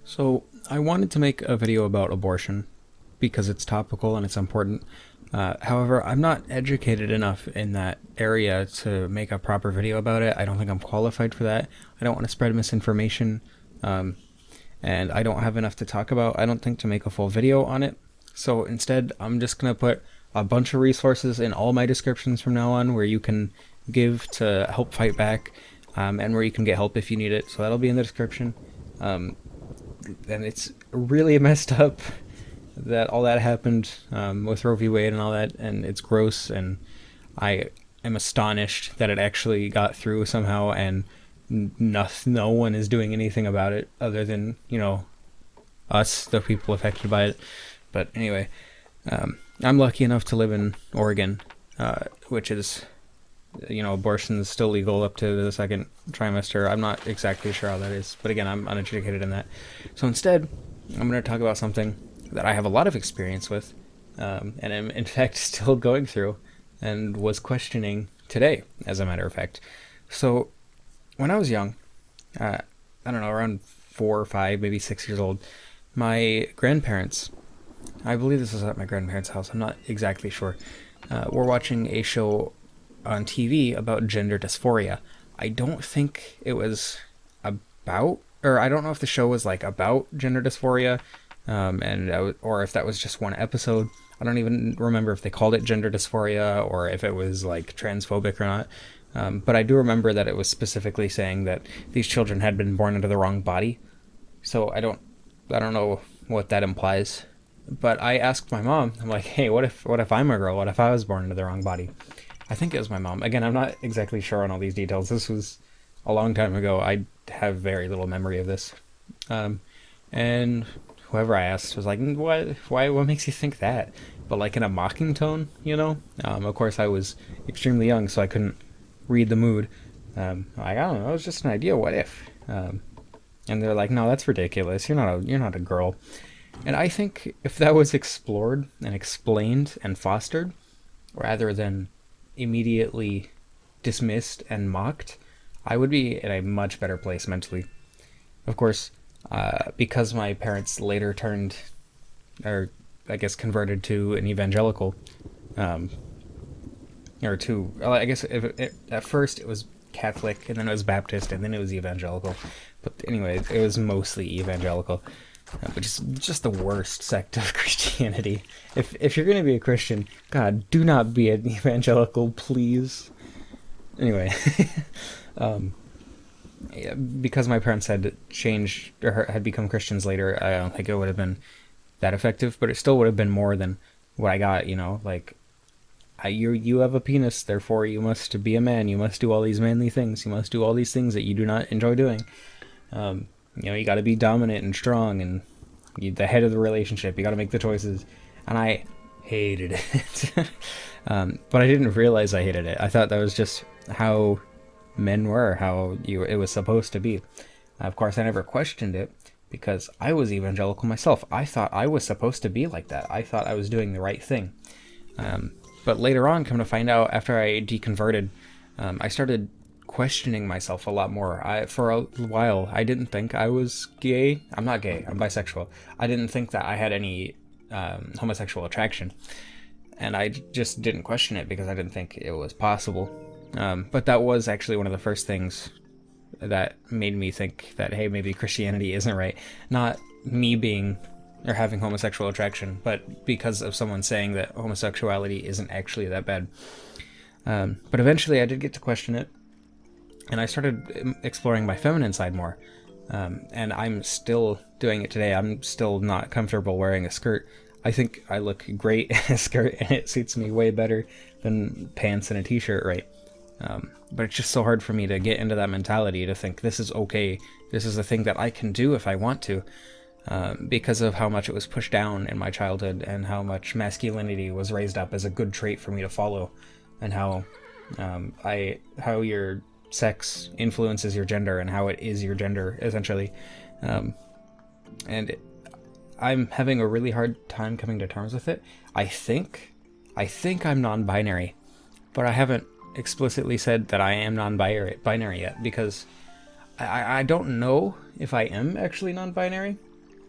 So, I wanted to make a video about abortion because it's topical and it's important. However, I'm not educated enough in that area to make a proper video about it. I don't think I'm qualified for that. I don't want to spread misinformation, um, and I don't have enough to talk about, I don't think, to make a full video on it. So, instead, I'm just going to put a bunch of resources in all my descriptions from now on where you can give to help fight back, and where you can get help if you need it. So, that'll be in the description. Um, and it's really messed up that all that happened, with Roe v. Wade and all that, and it's gross, and I am astonished that it actually got through somehow, and no one is doing anything about it other than, us, the people affected by it. But anyway, I'm lucky enough to live in Oregon, which is, abortion is still legal up to the second trimester. I'm not exactly sure how that is, but again, I'm uneducated in that. So instead, I'm going to talk about something that I have a lot of experience with, and am in fact still going through, and was questioning today, as a matter of fact. So, when I was young, I don't know, around 4 or 5, maybe 6 years old, my grandparents, I believe this was at my grandparents' house, I'm not exactly sure, were watching a show on TV about gender dysphoria. I don't think it was about, or I don't know if the show was like about gender dysphoria, or if that was just one episode. I don't even remember if they called it gender dysphoria or if it was like transphobic or not. But I do remember that it was specifically saying that these children had been born into the wrong body. So I don't know what that implies. But I asked my mom, I'm like, hey, what if I'm a girl? What if I was born into the wrong body? I think it was my mom. Again, I'm not exactly sure on all these details. This was a long time ago. I have very little memory of this. And whoever I asked was like, what makes you think that? But like in a mocking tone, Of course, I was extremely young, so I couldn't read the mood. I don't know, it's just an idea. What if? And they're like, no, that's ridiculous. You're not a girl. And I think if that was explored and explained and fostered, rather than immediately dismissed and mocked, I would be in a much better place mentally. Of course, because my parents later turned, or I guess converted to an evangelical, I guess at first it was Catholic, and then it was Baptist, and then it was evangelical. But anyway, it was mostly evangelical, which is just the worst sect of Christianity. If you're going to be a Christian, God, do not be an evangelical, please. Anyway, yeah, because my parents had changed or had become Christians later, I don't think it would have been that effective, but it still would have been more than what I got. Like, you have a penis, therefore you must be a man. You must do all these manly things. You must do all these things that you do not enjoy doing. You got to be dominant and strong, and the head of the relationship. You got to make the choices, and I hated it. But I didn't realize I hated it. I thought that was just how men were, how it was supposed to be. Of course, I never questioned it because I was evangelical myself. I thought I was supposed to be like that. I thought I was doing the right thing. But later on, come to find out, after I deconverted, I started questioning myself a lot more. For a while, I didn't think I was gay. I'm not gay. I'm bisexual. I didn't think that I had any homosexual attraction. And I just didn't question it because I didn't think it was possible. But that was actually one of the first things that made me think that, hey, maybe Christianity isn't right. Not me being or having homosexual attraction, but because of someone saying that homosexuality isn't actually that bad. But eventually I did get to question it, and I started exploring my feminine side more. And I'm still doing it today. I'm still not comfortable wearing a skirt. I think I look great in a skirt, and it suits me way better than pants and a t-shirt, right? But it's just so hard for me to get into that mentality, to think this is okay. This is a thing that I can do if I want to. Because of how much it was pushed down in my childhood, and how much masculinity was raised up as a good trait for me to follow, and how your sex influences your gender, and how it is your gender, essentially. I'm having a really hard time coming to terms with it. I think I'm non-binary, but I haven't explicitly said that I am non-binary yet, because I don't know if I am actually non-binary.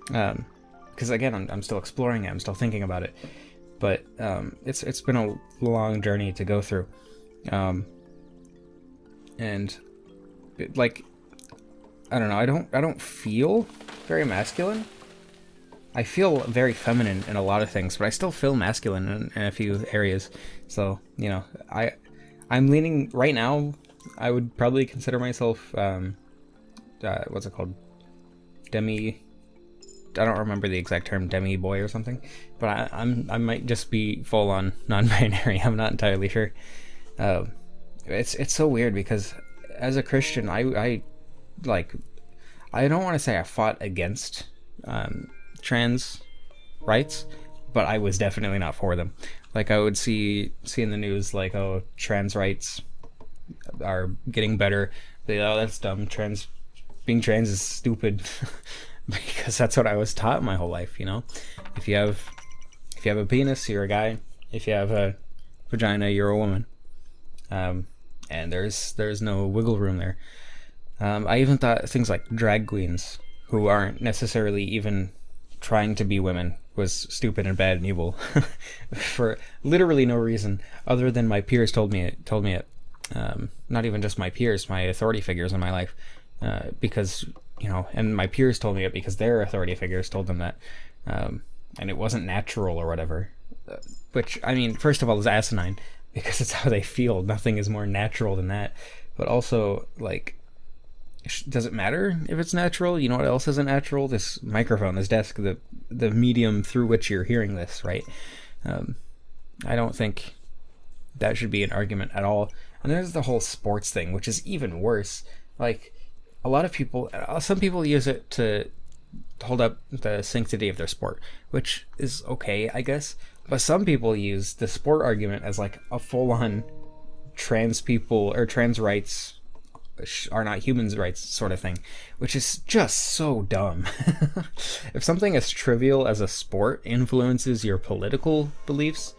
Because again, I'm still exploring it. I'm still thinking about it. But it's been a long journey to go through. And like, I don't know. I don't feel very masculine. I feel very feminine in a lot of things, but I still feel masculine in a few areas. So, you know, I'm leaning right now. I would probably consider myself what's it called? Demi. I don't remember the exact term, demi boy or something, but I might just be full on non-binary. I'm not entirely sure. It's so weird because as a Christian, I don't want to say I fought against trans rights, but I was definitely not for them. Like, I would see in the news, like, oh, trans rights are getting better. Oh, that's dumb. Being trans is stupid. Because that's what I was taught my whole life, you know? If you have a penis, you're a guy. If you have a vagina, you're a woman. And there's no wiggle room there. I even thought things like drag queens, who aren't necessarily even trying to be women, was stupid and bad and evil for literally no reason other than my peers told me it. Not even just my peers, my authority figures in my life, because, you know, and my peers told me it because their authority figures told them that, and it wasn't natural or whatever. Which, I mean, first of all, is asinine because it's how they feel. Nothing is more natural than that. But also, like, does it matter if it's natural? You know what else isn't natural? This microphone, this desk, the medium through which you're hearing this, right? I don't think that should be an argument at all. And there's the whole sports thing, which is even worse. Like, a lot of people, some people use it to hold up the sanctity of their sport, which is okay, I guess. But some people use the sport argument as like a full-on trans people or trans rights are not humans' rights sort of thing, which is just so dumb. If something as trivial as a sport influences your political beliefs,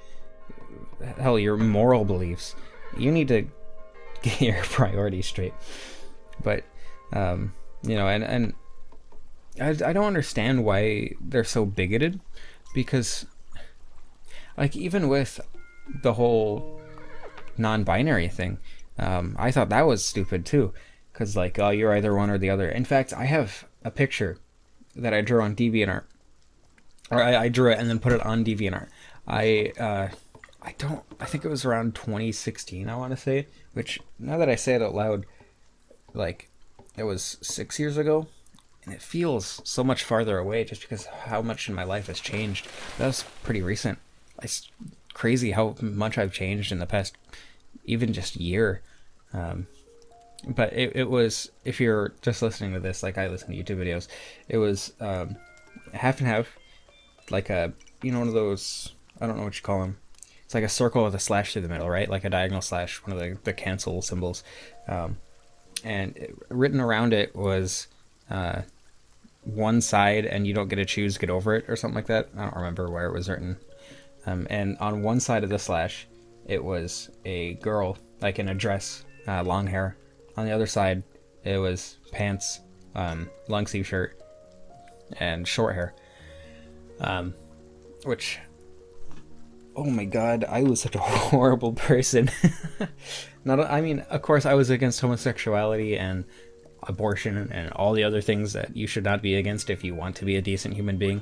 hell, your moral beliefs, you need to get your priorities straight. But you know, and I don't understand why they're so bigoted, because like, even with the whole non-binary thing, I thought that was stupid too, because like, oh, you're either one or the other. In fact, I have a picture that I drew on DeviantArt, or I drew it and then put it on DeviantArt. I think it was around 2016, I want to say, which, now that I say it out loud, like, it was 6 years ago, and it feels so much farther away just because how much in my life has changed. That was pretty recent. It's crazy how much I've changed in the past, even just year. But it was, if you're just listening to this, like I listen to YouTube videos, it was half and half, like a, you know, one of those, I don't know what you call them. It's like a circle with a slash through the middle, right? Like a diagonal slash, one of the cancel symbols. And written around it was one side, and you don't get to choose, get over it, or something like that. I don't remember where it was written. And on one side of the slash, it was a girl, like in a dress, long hair. On the other side, it was pants, long sleeve shirt, and short hair. Which, oh my god, I was such a horrible person. I mean, of course, I was against homosexuality and abortion and all the other things that you should not be against if you want to be a decent human being.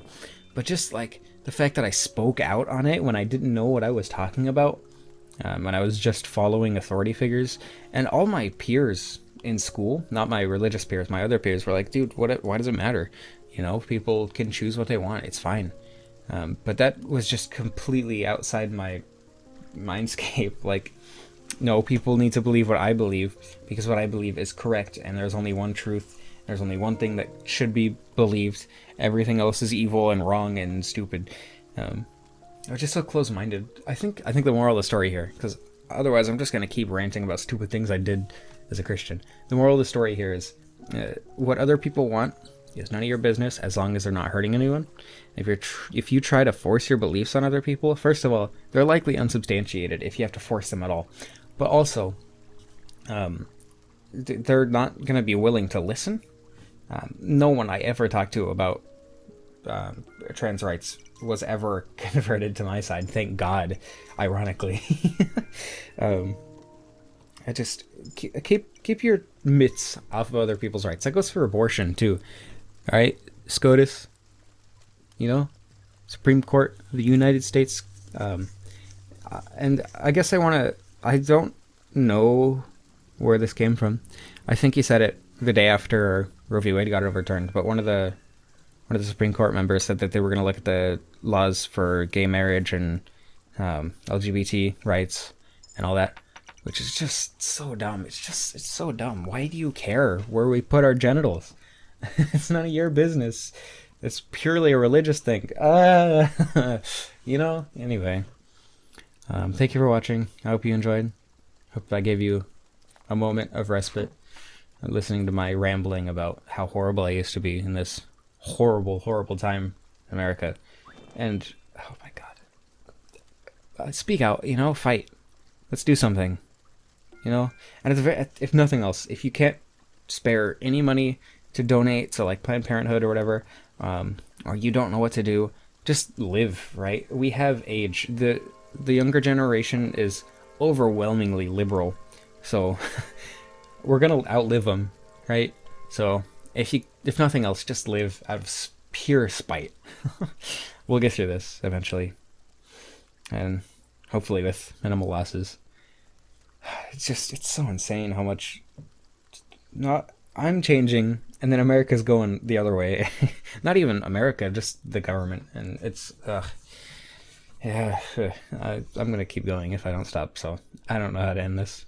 But just like the fact that I spoke out on it when I didn't know what I was talking about, when I was just following authority figures, and all my peers in school, not my religious peers, my other peers, were like, dude, why does it matter? You know, people can choose what they want. It's fine. But that was just completely outside my mindscape. Like, no, people need to believe what I believe, because what I believe is correct, and there's only one truth. There's only one thing that should be believed. Everything else is evil and wrong and stupid. I was just so close-minded. I think the moral of the story here, because otherwise I'm just going to keep ranting about stupid things I did as a Christian. The moral of the story here is, what other people want is none of your business, as long as they're not hurting anyone. If you try to force your beliefs on other people, first of all, they're likely unsubstantiated if you have to force them at all. But also, they're not going to be willing to listen. No one I ever talked to about trans rights was ever converted to my side. Thank God, ironically. I just keep your mitts off of other people's rights. That goes for abortion too. All right, SCOTUS, Supreme Court of the United States. And I guess I don't know where this came from. I think he said it the day after Roe v. Wade got overturned, but one of the Supreme Court members said that they were going to look at the laws for gay marriage and LGBT rights and all that, which is just so dumb. It's so dumb. Why do you care where we put our genitals? It's none of your business. It's purely a religious thing. Anyway. Thank you for watching. I hope you enjoyed. Hope I gave you a moment of respite listening to my rambling about how horrible I used to be in this horrible, horrible time in America. And, oh my God. Speak out, fight. Let's do something. And if nothing else, if you can't spare any money to donate to like Planned Parenthood or whatever, or you don't know what to do, just live, right? We have age. The younger generation is overwhelmingly liberal, so we're gonna outlive them, right? So if nothing else, just live out of pure spite. We'll get through this eventually, and hopefully with minimal losses. It's so insane how much I'm changing, and then America's going the other way. Not even America, just the government, and it's yeah. I'm gonna keep going if I don't stop. So I don't know how to end this.